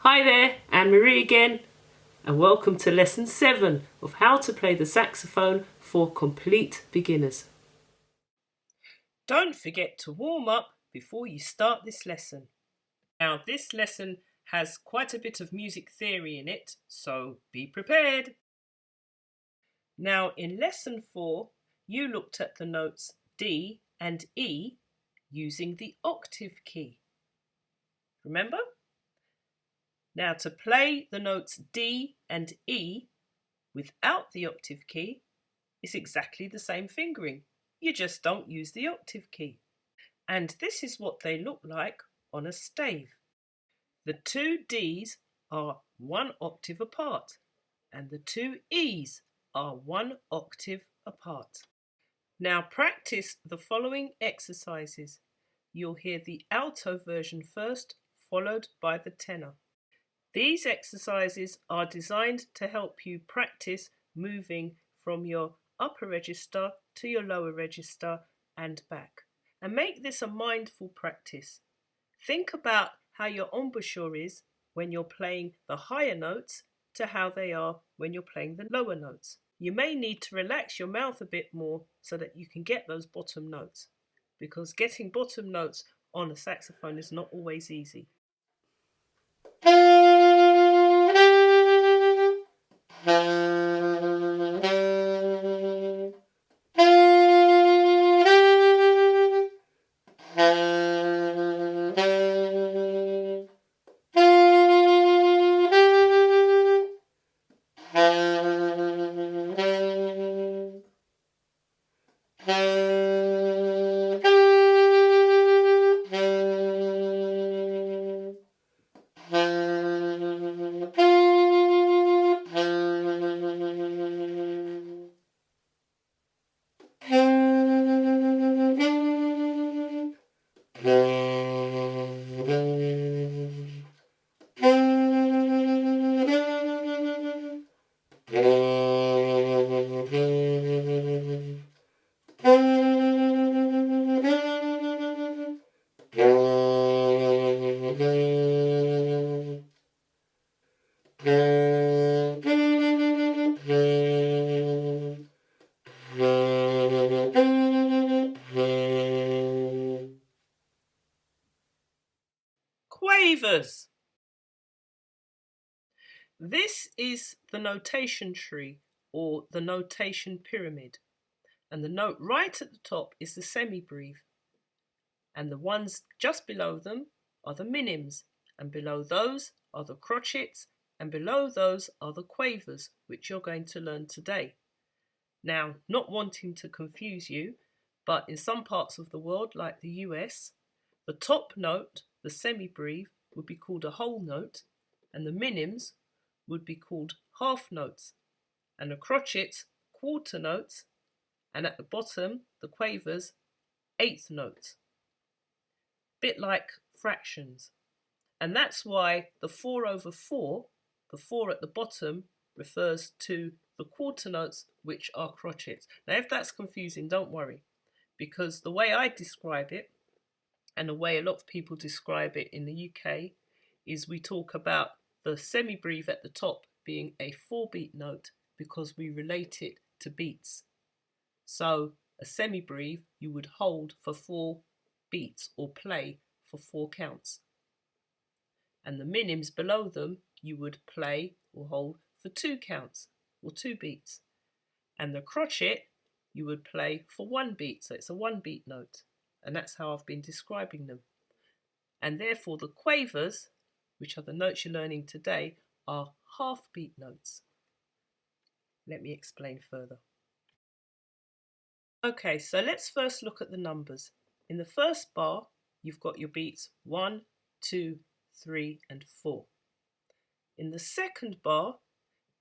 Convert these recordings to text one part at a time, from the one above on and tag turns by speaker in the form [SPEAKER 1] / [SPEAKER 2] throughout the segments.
[SPEAKER 1] Hi there, Anne-Marie again, and welcome to Lesson 7 of How to Play the Saxophone for Complete Beginners. Don't forget to warm up before you start this lesson. Now, this lesson has quite a bit of music theory in it, so be prepared. Now, in Lesson 4, you looked at the notes D and E using the octave key. Remember? Now, to play the notes D and E without the octave key, it's exactly the same fingering. You just don't use the octave key. And this is what they look like on a stave. The two Ds are 1 octave apart, and the two E's are 1 octave apart. Now practice the following exercises. You'll hear the alto version first, followed by the tenor. These exercises are designed to help you practice moving from your upper register to your lower register and back. And make this a mindful practice. Think about how your embouchure is when you're playing the higher notes to how they are when you're playing the lower notes. You may need to relax your mouth a bit more so that you can get those bottom notes, because getting bottom notes on a saxophone is not always easy. Quavers. This is the notation tree or the notation pyramid, and the note right at the top is the semibreve, and the ones just below them are the minims, and below those are the crotchets, and below those are the quavers, which you're going to learn today. Now, not wanting to confuse you, but in some parts of the world, like the US, the top note, the semibreve, would be called a whole note, and the minims would be called half notes, and the crotchets, quarter notes, and at the bottom, the quavers, eighth notes. Bit like fractions. And that's why the 4/4, the 4 at the bottom, refers to the quarter notes, which are crotchets. Now, if that's confusing, don't worry, because the way I describe it, and the way a lot of people describe it in the UK, is we talk about the semibreve at the top being a 4-beat note because we relate it to beats. So a semibreve you would hold for 4 beats or play for 4 counts. And the minims below them you would play or hold for 2 counts or 2 beats. And the crotchet you would play for 1 beat, so it's a 1-beat note. And that's how I've been describing them. And therefore the quavers, which are the notes you're learning today, are half-beat notes. Let me explain further. Okay, so let's first look at the numbers. In the first bar, you've got your beats 1, 2, 3, and 4. In the second bar,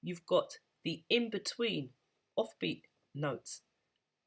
[SPEAKER 1] you've got the in-between offbeat notes,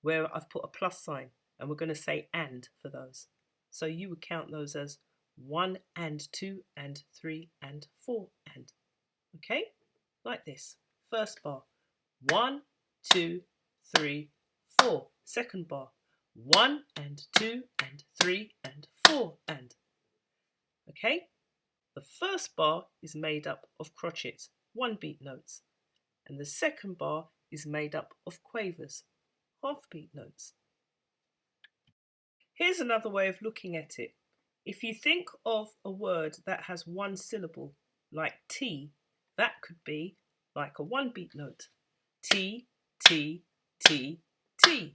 [SPEAKER 1] where I've put a plus sign, and we're going to say and for those. So you would count those as 1 and 2 and 3 and 4 and. Okay, like this. First bar, 1, 2, 3, 4. Second bar, 1 and 2 and 3 and 4 and. Okay, The first bar is made up of crotchets, 1-beat notes, and the second bar is made up of quavers, half-beat notes. Here's another way of looking at it. If you think of a word that has one syllable, like tea, that could be like a 1-beat note. T, T, T, T.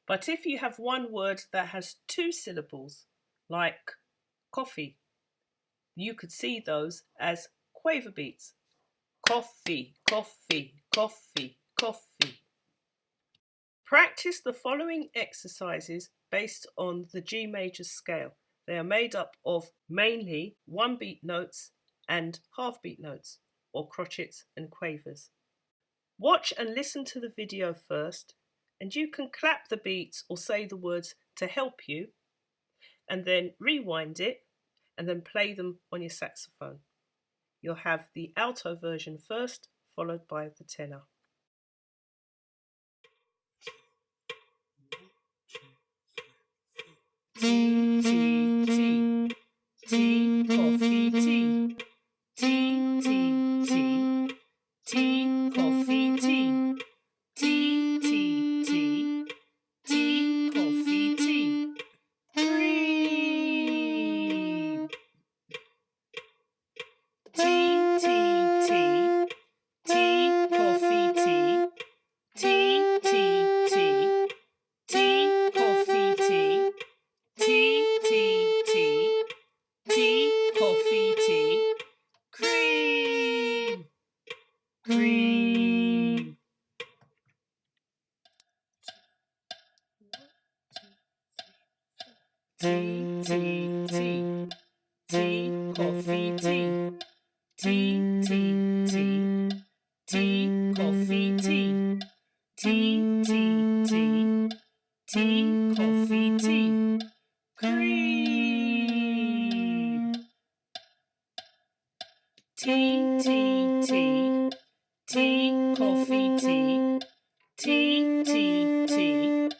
[SPEAKER 1] But if you have one word that has 2 syllables, like coffee, you could see those as quaver beats. Coffee, coffee, coffee, coffee. Practice the following exercises based on the G major scale. They are made up of mainly 1-beat notes and half-beat notes, or crotchets and quavers. Watch and listen to the video first, and you can clap the beats or say the words to help you, and then rewind it, and then play them on your saxophone. You'll have the alto version first, followed by the tenor. Tea, tea, tea, tea, coffee, tea, tea, tea, tea, tea, coffee, tea, tea, tea, tea, tea, coffee, tea, cream. Tea, tea, tea, tea, coffee, tea, tea, tea, tea, tea, coffee, tea, tea, tea, tea, tea, coffee, tea, cream, cream. Tea, tea, tea, tea, coffee, tea, tea, tea, tea, tea, coffee, tea, tea, tea, tea, tea, coffee, tea, cream. Tea, tea, tea, tea, coffee, tea, tea, tea, tea,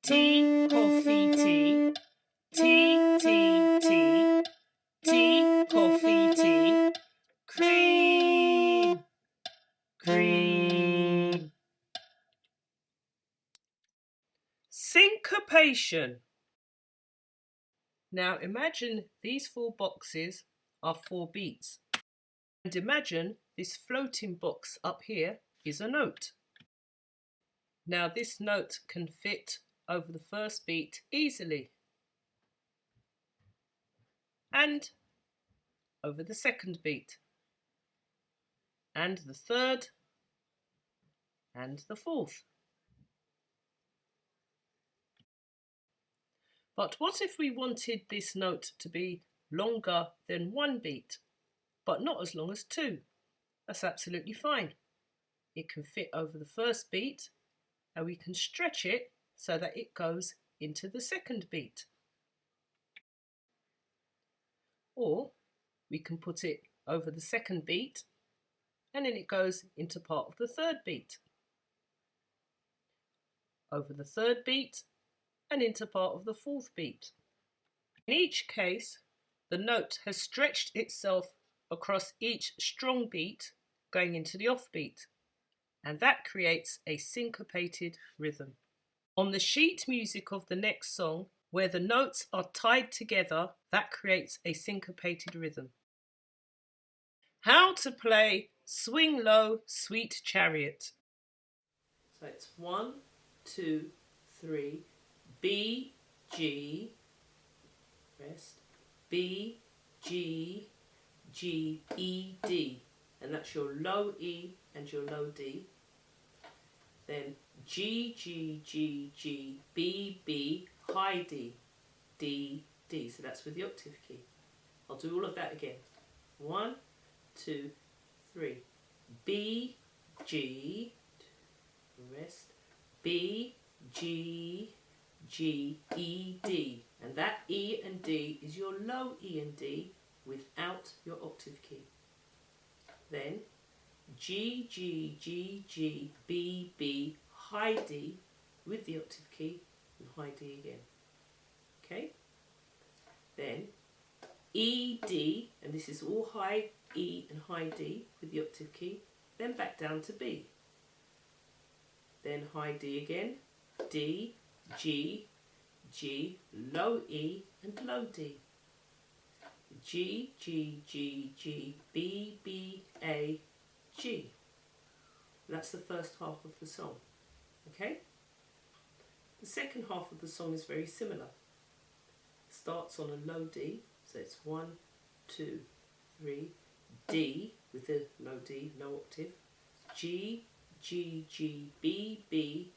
[SPEAKER 1] tea, coffee, tea, tea, tea, tea, tea, coffee, tea, cream, cream. Syncopation. Now imagine these 4 boxes are 4 beats. And imagine this floating box up here is a note. Now this note can fit over the first beat easily, and over the second beat, and the third, and the fourth. But what if we wanted this note to be longer than 1 beat, but not as long as 2? That's absolutely fine. It can fit over the first beat, and we can stretch it so that it goes into the second beat. Or we can put it over the second beat, and then it goes into part of the third beat. Over the third beat, and into part of the fourth beat. In each case, the note has stretched itself across each strong beat going into the off beat, and that creates a syncopated rhythm. On the sheet music of the next song, where the notes are tied together, that creates a syncopated rhythm. How to play Swing Low, Sweet Chariot. So it's 1, 2, 3, B, G, rest, B, G, G, E, D, and that's your low E and your low D. Then G, G, G, G, B, B, high D, D, D. So that's with the octave key. I'll do all of that again. 1, 2, 3. B, G, rest, B, G, G, E, D. And that E and D is your low E and D without your octave key. Then G, G, G, G, B, B, high D with the octave key and high D again. Okay? Then E, D, and this is all high E and high D with the octave key, then back down to B. Then high D again, D, G, G, low E and low D. G, G, G, G, B, B, A, G. That's the first half of the song. Okay? The second half of the song is very similar. Starts on a low D, so it's 1, 2, 3, D with the low D, low octave, G, G, G, B, B,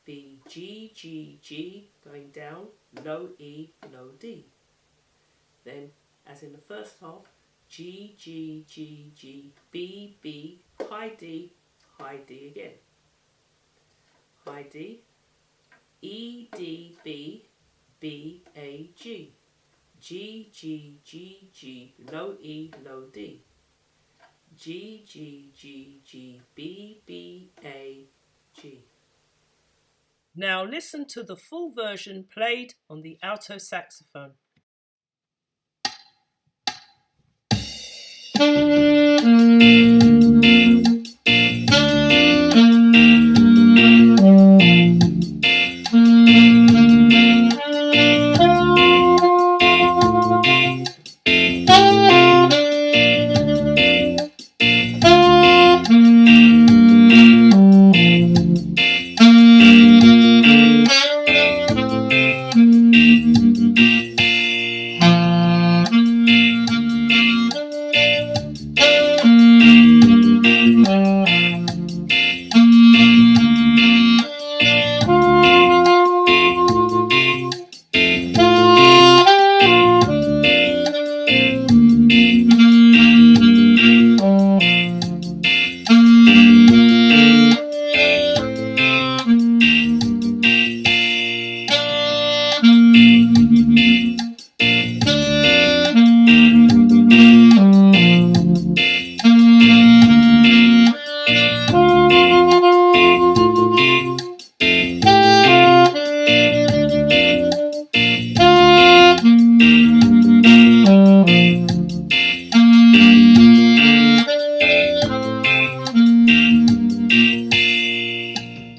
[SPEAKER 1] B, G, G, G, going down, low E, low D. Then, as in the first half, G, G, G, G, B, B, high D again. High D, E, D, B, B, A, G. G, G, G, G, low E, low D. G, G, G, G, B, B, A, G. Now listen to the full version played on the alto saxophone.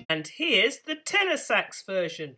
[SPEAKER 1] And here's the tenor sax version.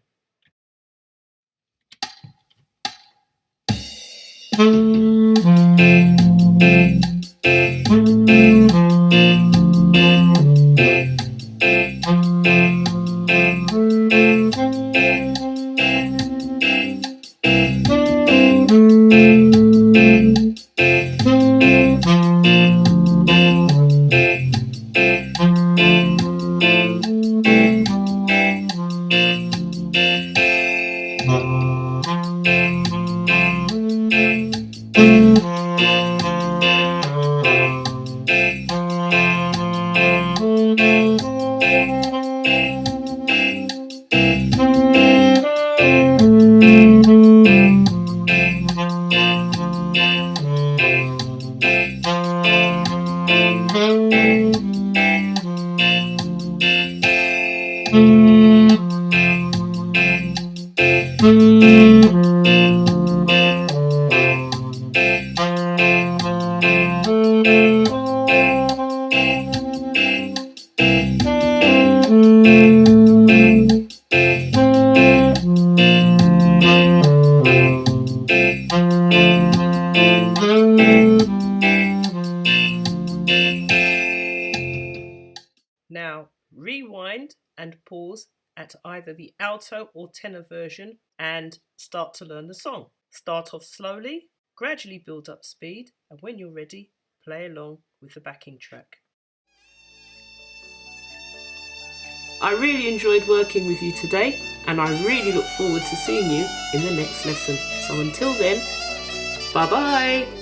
[SPEAKER 1] Now rewind and pause at either the alto or tenor version and start to learn the song. Start off slowly, gradually build up speed, and when you're ready, play along with the backing track. I really enjoyed working with you today, and I really look forward to seeing you in the next lesson. So until then, bye bye!